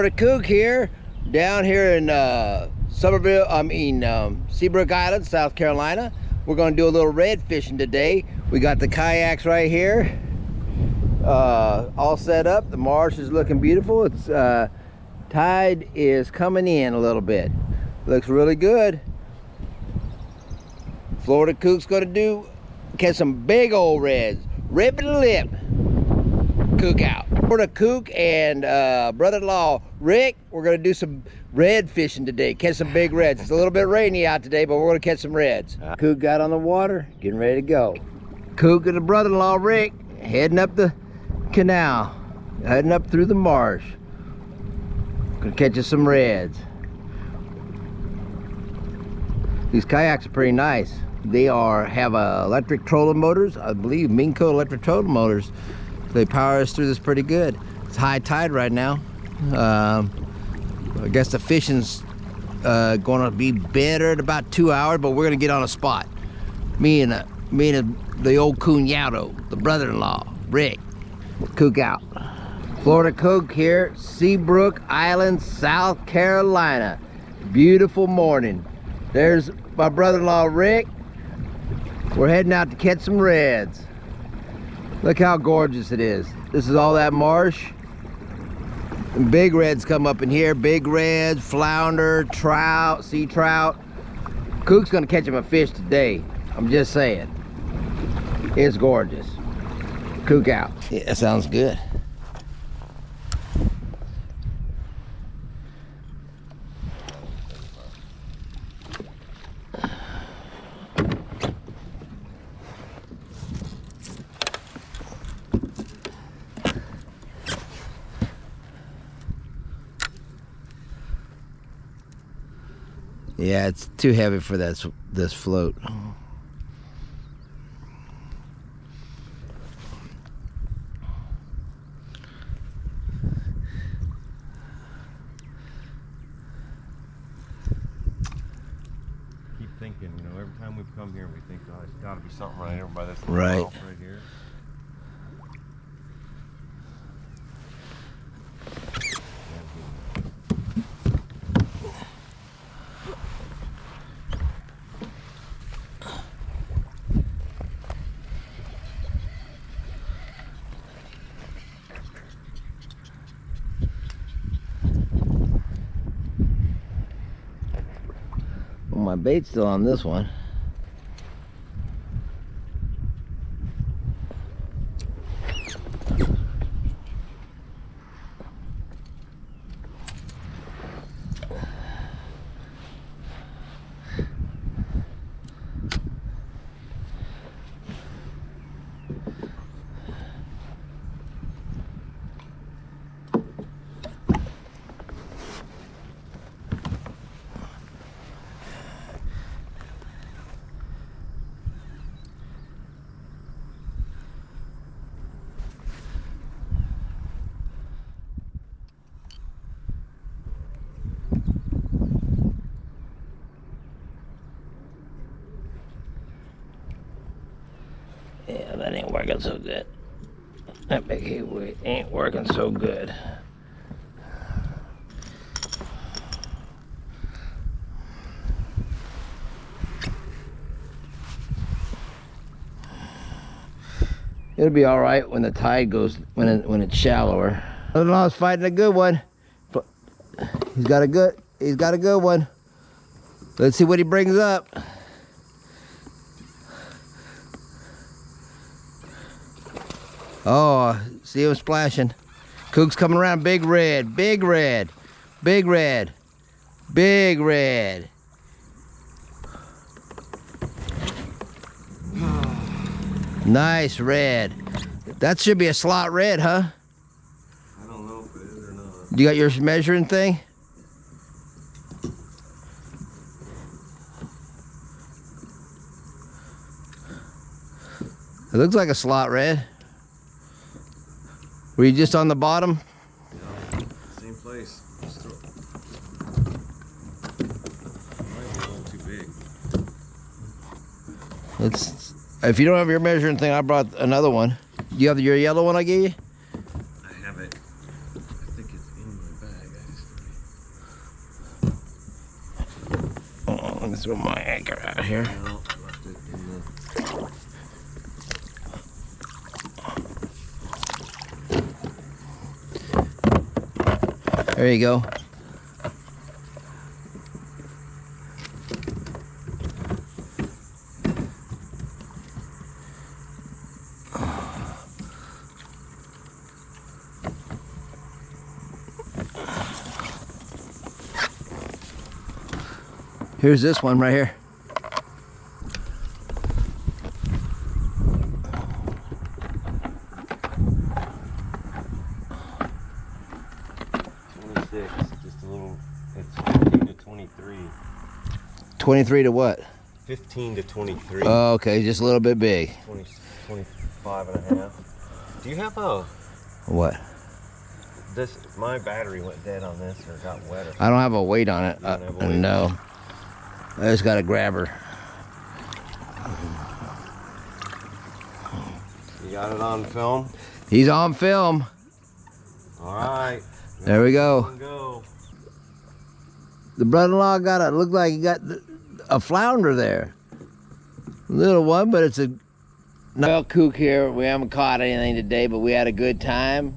The Kook here, down here in Seabrook Island, South Carolina. We're going to do a little red fishing today. We got the kayaks right here, all set up. The marsh is looking beautiful. It's tide is coming in a little bit. Looks really good. Florida Kook's going to catch some big old reds. Rip and lip. Kook out. Florida Kook and brother-in-law Rick, we're going to do some red fishing today. Catch some big reds. It's a little bit rainy out today, but we're going to catch some reds. Kook got on the water, getting ready to go. Kook and the brother-in-law Rick heading up the canal, heading up through the marsh. Gonna catch us some reds. These kayaks are pretty nice. They have electric trolling motors, I believe, Minco electric trolling motors. They power us through this pretty good. It's high tide right now. I guess the fishing's going to be better in about 2 hours, but we're going to get on a spot. Me and the old cuñado, the brother-in-law, Rick. Kook out. Florida Kook here, Seabrook Island, South Carolina. Beautiful morning. There's my brother-in-law, Rick. We're heading out to catch some reds. Look how gorgeous it is. This is all that marsh. And big reds come up in here. Big reds, flounder, trout, sea trout. Kook's gonna catch him a fish today. I'm just saying. It's gorgeous. Kook out. Yeah, that sounds good. Yeah, it's too heavy for this float. Keep thinking, you know, every time we come here, we think, oh, it's got to be something right here by this right. Right here. My bait's still on this one. Yeah, that ain't working so good. That big heavyweight ain't working so good. It'll be all right when the tide goes, when it's shallower. Brother-in-law's fighting a good one. He's got a good one. Let's see what he brings up. Oh, see him splashing. Kook's coming around. Big red, big red, big red, big red. Nice red. That should be a slot red, huh? I don't know if it is or not. You got your measuring thing? It looks like a slot red. Were you just on the bottom? Yeah, same place. Might be a little too big. It's, if you don't have your measuring thing, I brought another one. Do you have your yellow one I gave you? I have it. I think it's in my bag. I just throw my anchor out here. No, left it in the... There you go. Here's this one right here. Just a little, it's 15 to 23. 23 to what? 15 to 23. Oh, okay, just a little bit big. 20, 25 and a half. Do you have a... What? This, my battery went dead on this or got wet or something. I don't have a weight on it. You don't have a weight? No. I just got a grabber. You got it on film? He's on film. All right. There we go. Go. The brother-in-law got a, looked like he got a flounder there. Little one, but it's a... Well, kook here. We haven't caught anything today, but we had a good time.